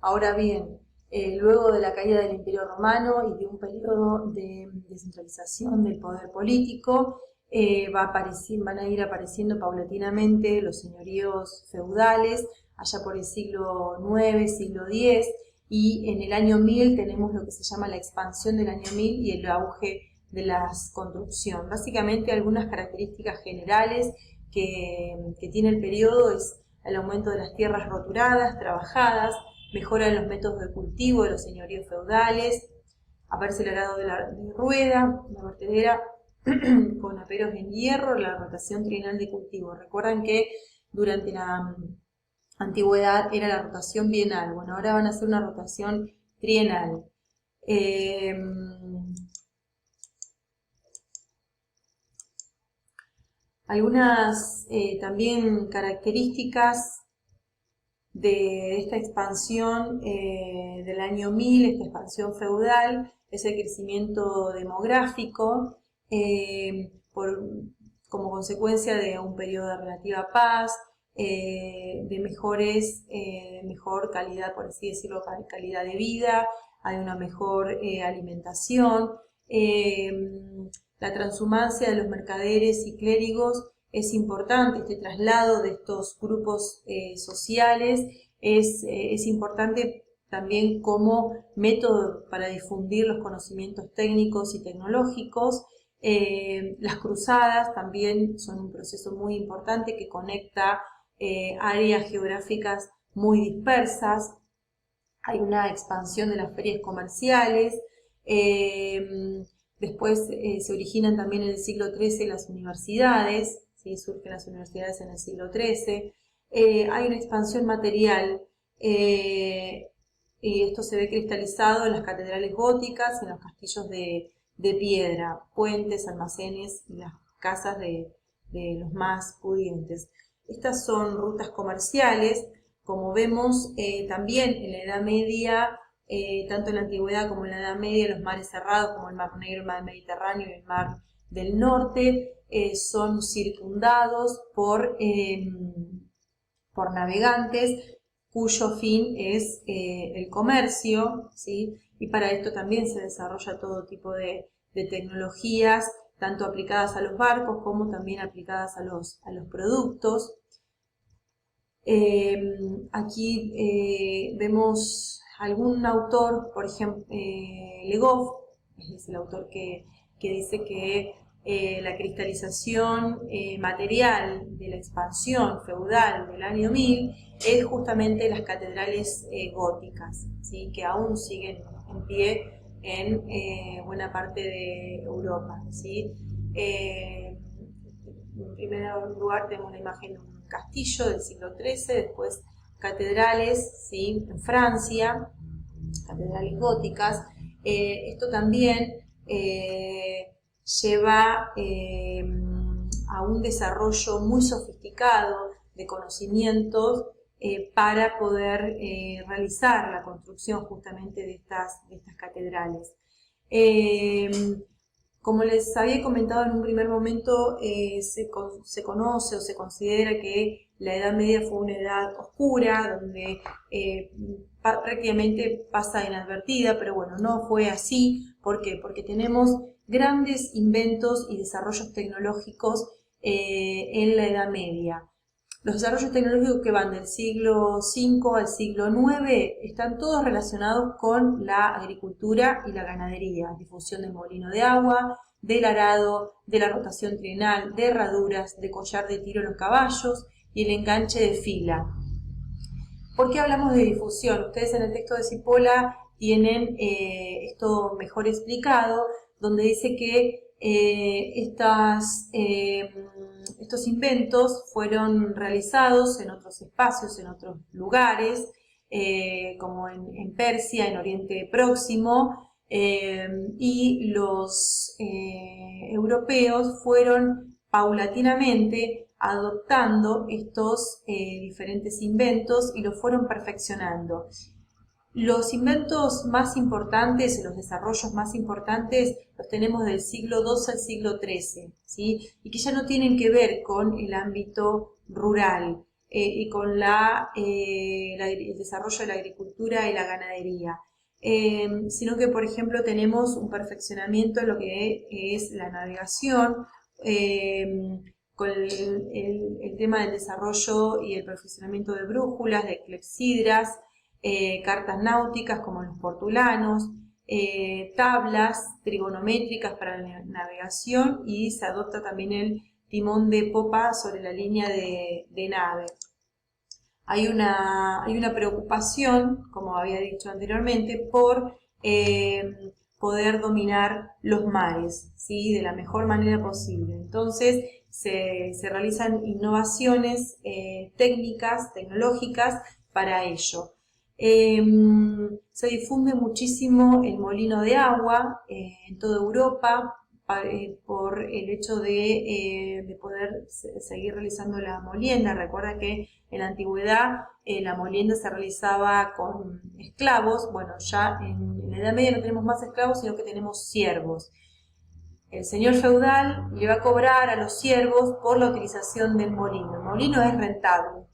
Ahora bien, luego de la caída del Imperio Romano y de un periodo de descentralización del poder político, van a ir apareciendo paulatinamente los señoríos feudales, allá por el siglo IX, siglo X, y en el año 1000 tenemos lo que se llama la expansión del año 1000 y el auge de la construcción. Básicamente algunas características generales que tiene el periodo es el aumento de las tierras roturadas, trabajadas, mejora en los métodos de cultivo de los señoríos feudales, aparece el arado de rueda, la vertedera con aperos en hierro, la rotación trienal de cultivo. Recuerdan que durante la antigüedad era la rotación bienal, bueno, ahora van a hacer una rotación trienal. Algunas también características de esta expansión del año 1000, esta expansión feudal, es el crecimiento demográfico como consecuencia de un periodo de relativa paz, de mejor calidad, por así decirlo, calidad de vida, hay una mejor alimentación. La transhumancia de los mercaderes y clérigos es importante, este traslado de estos grupos sociales es importante también como método para difundir los conocimientos técnicos y tecnológicos. Las cruzadas también son un proceso muy importante que conecta áreas geográficas muy dispersas. Hay una expansión de las ferias comerciales. Después se originan también en el siglo XIII las universidades, ¿sí? Surgen las universidades en el siglo XIII. Hay una expansión material y esto se ve cristalizado en las catedrales góticas, en los castillos de piedra, puentes, almacenes y las casas de los más pudientes. Estas son rutas comerciales, como vemos también en la Edad Media, tanto en la Antigüedad como en la Edad Media, los mares cerrados como el Mar Negro, el Mar Mediterráneo y el Mar del Norte son circundados por navegantes cuyo fin es el comercio, ¿sí? Y para esto también se desarrolla todo tipo de tecnologías, tanto aplicadas a los barcos como también aplicadas a los productos. Aquí vemos algún autor, por ejemplo, Le Goff, es el autor que dice que la cristalización material de la expansión feudal del año 1000 es justamente las catedrales góticas, ¿sí? Que aún siguen en pie en buena parte de Europa, ¿sí? En primer lugar tenemos una imagen de un castillo del siglo XIII, después catedrales, ¿sí? En Francia, catedrales góticas. Esto también lleva a un desarrollo muy sofisticado de conocimientos para poder realizar la construcción justamente de estas catedrales. Como les había comentado en un primer momento, se conoce o se considera que la Edad Media fue una edad oscura, donde prácticamente pasa inadvertida, pero bueno, no fue así. ¿Por qué? Porque tenemos grandes inventos y desarrollos tecnológicos en la Edad Media. Los desarrollos tecnológicos que van del siglo V al siglo IX están todos relacionados con la agricultura y la ganadería, difusión del molino de agua, del arado, de la rotación trienal, de herraduras, de collar de tiro en los caballos y el enganche de fila. ¿Por qué hablamos de difusión? Ustedes en el texto de Cipolla tienen esto mejor explicado, donde dice que estos inventos fueron realizados en otros espacios, en otros lugares, como en Persia, en Oriente Próximo, y los europeos fueron paulatinamente adoptando estos diferentes inventos y los fueron perfeccionando. Los inventos más importantes, los desarrollos más importantes, los tenemos del siglo II al siglo XIII, ¿sí? Y que ya no tienen que ver con el ámbito rural. y con el desarrollo de la agricultura y la ganadería. Sino que, por ejemplo, tenemos un perfeccionamiento en lo que es la navegación, con el tema del desarrollo y el perfeccionamiento de brújulas, de clepsidras, cartas náuticas como los portulanos, tablas trigonométricas para la navegación, y se adopta también el timón de popa sobre la línea de nave. Hay una preocupación, como había dicho anteriormente, por poder dominar los mares, ¿sí? De la mejor manera posible. Entonces se realizan innovaciones técnicas, tecnológicas para ello. Se difunde muchísimo el molino de agua en toda Europa, por el hecho de poder seguir realizando la molienda. Recuerda que en la antigüedad la molienda se realizaba con esclavos. Bueno, ya en la Edad Media no tenemos más esclavos, sino que tenemos siervos. El señor feudal le va a cobrar a los siervos por la utilización del molino. El molino es rentable.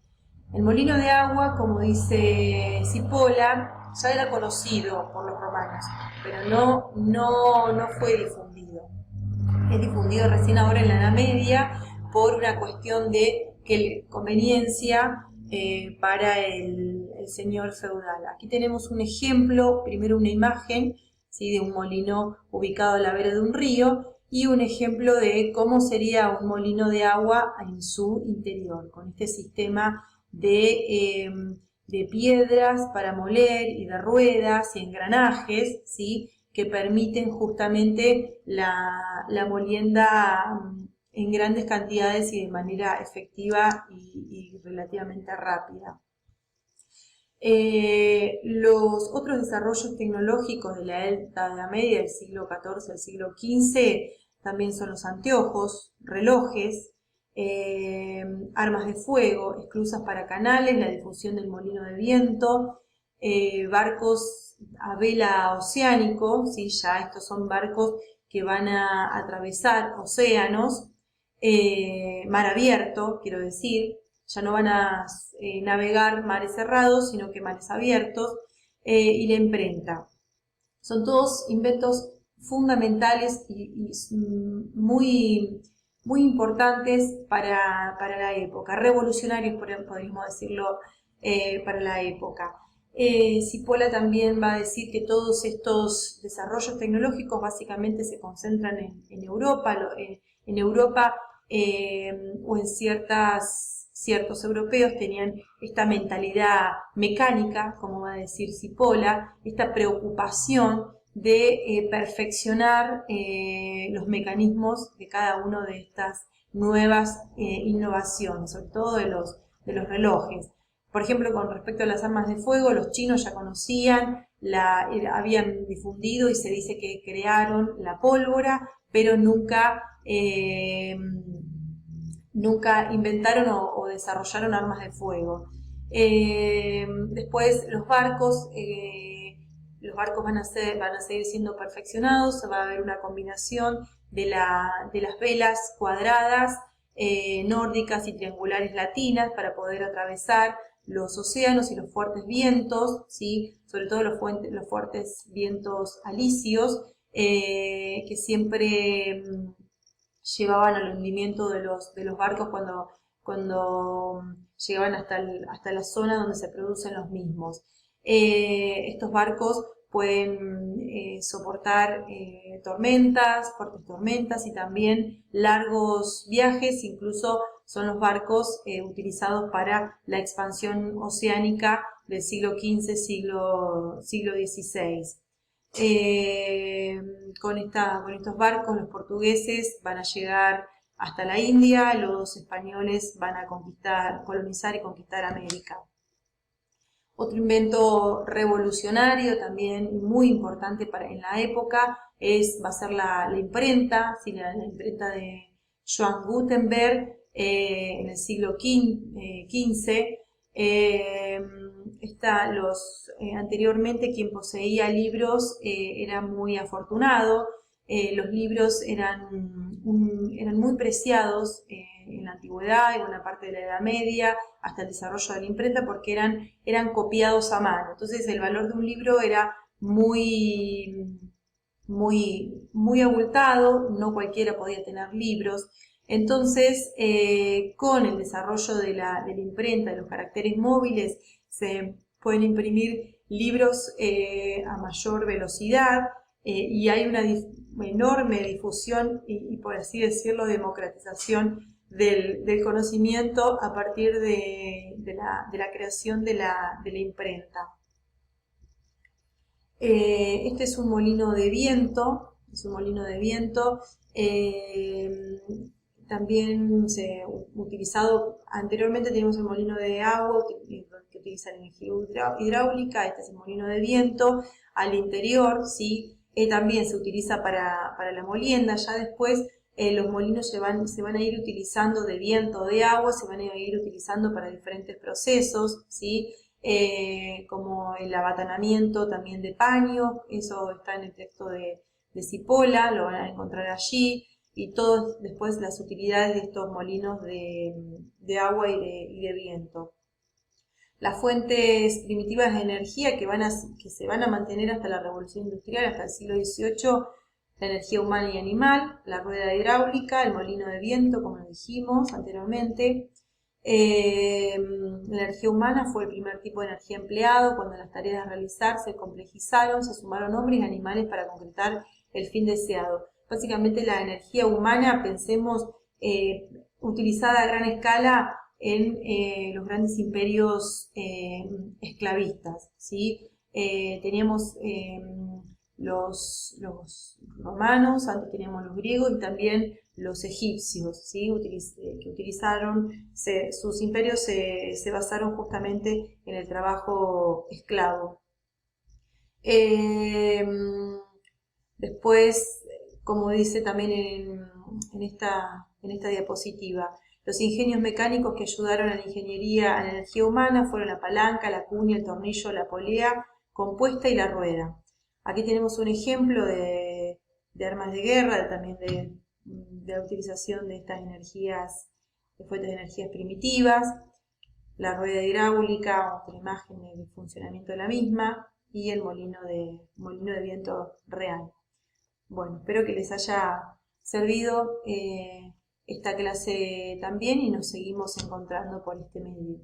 El molino de agua, como dice Cipolla, ya era conocido por los romanos, pero no fue difundido. Es difundido recién ahora en la Edad Media por una cuestión de conveniencia para el señor feudal. Aquí tenemos un ejemplo, primero una imagen, ¿sí?, de un molino ubicado a la vera de un río, y un ejemplo de cómo sería un molino de agua en su interior, con este sistema de piedras para moler y de ruedas y engranajes, ¿sí?, que permiten justamente la molienda en grandes cantidades y de manera efectiva y relativamente rápida. Los otros desarrollos tecnológicos de la Edad Media, del siglo XIV al siglo XV, también son los anteojos, relojes, armas de fuego, esclusas para canales, la difusión del molino de viento, barcos a vela oceánico, ¿sí? Ya estos son barcos que van a atravesar océanos, mar abierto, quiero decir, ya no van a navegar mares cerrados, sino que mares abiertos, y la imprenta. Son todos inventos fundamentales y muy importantes para la época, revolucionarios, podríamos decirlo, para la época. Cipolla también va a decir que todos estos desarrollos tecnológicos básicamente se concentran en Europa, en Europa o en ciertos europeos tenían esta mentalidad mecánica, como va a decir Cipolla, esta preocupación de perfeccionar los mecanismos de cada una de estas nuevas innovaciones, sobre todo de los relojes. Por ejemplo, con respecto a las armas de fuego, los chinos ya conocían, habían difundido y se dice que crearon la pólvora, pero nunca inventaron o desarrollaron armas de fuego. Después los barcos van a seguir siendo perfeccionados, va a haber una combinación de las velas cuadradas, nórdicas y triangulares latinas para poder atravesar los océanos y los fuertes vientos, ¿sí? Sobre todo los fuertes vientos alisios, que siempre llevaban al hundimiento de los barcos cuando llegaban hasta la zona donde se producen los mismos. Estos barcos pueden soportar fuertes tormentas y también largos viajes. Incluso son los barcos utilizados para la expansión oceánica del siglo XV, siglo XVI. Con estos barcos los portugueses van a llegar hasta la India, los españoles van a colonizar y conquistar América. Otro invento revolucionario también y muy importante en la época va a ser la imprenta, ¿sí? la imprenta de Johann Gutenberg en el siglo XV. Anteriormente quien poseía libros era muy afortunado. Los libros eran muy preciados en la antigüedad y buena parte de la Edad Media, hasta el desarrollo de la imprenta, porque eran copiados a mano. Entonces el valor de un libro era muy abultado, no cualquiera podía tener libros. Entonces, con el desarrollo de la imprenta, de los caracteres móviles, se pueden imprimir libros a mayor velocidad y hay una enorme difusión y, por así decirlo, democratización del conocimiento a partir de la creación de la imprenta. Este es un molino de viento, también se ha utilizado, anteriormente teníamos el molino de agua que utiliza energía hidráulica, este es el molino de viento, al interior, ¿sí? También se utiliza para la molienda, ya después los molinos se van a ir utilizando de viento o de agua, se van a ir utilizando para diferentes procesos, ¿sí? Como el abatanamiento también de paño, eso está en el texto de Cipolla, lo van a encontrar allí, y todas después las utilidades de estos molinos de agua y de viento. Las fuentes primitivas de energía que se van a mantener hasta la Revolución Industrial, hasta el siglo XVIII, la energía humana y animal, la rueda hidráulica, el molino de viento, como lo dijimos anteriormente. La energía humana fue el primer tipo de energía empleado cuando las tareas a realizar se complejizaron, se sumaron hombres y animales para concretar el fin deseado. Básicamente la energía humana, pensemos, utilizada a gran escala en los grandes imperios esclavistas, ¿sí? Teníamos los romanos, antes teníamos los griegos y también los egipcios, ¿sí? Que utilizaron, sus imperios se basaron justamente en el trabajo esclavo. Después, como dice también en esta diapositiva, los ingenios mecánicos que ayudaron a la ingeniería, a la energía humana, fueron la palanca, la cuña, el tornillo, la polea compuesta y la rueda. Aquí tenemos un ejemplo de armas de guerra, también de la utilización de estas energías, de fuentes de energías primitivas, la rueda hidráulica, otra imagen del funcionamiento de la misma, y el molino de viento real. Bueno, espero que les haya servido esta clase también y nos seguimos encontrando por este medio.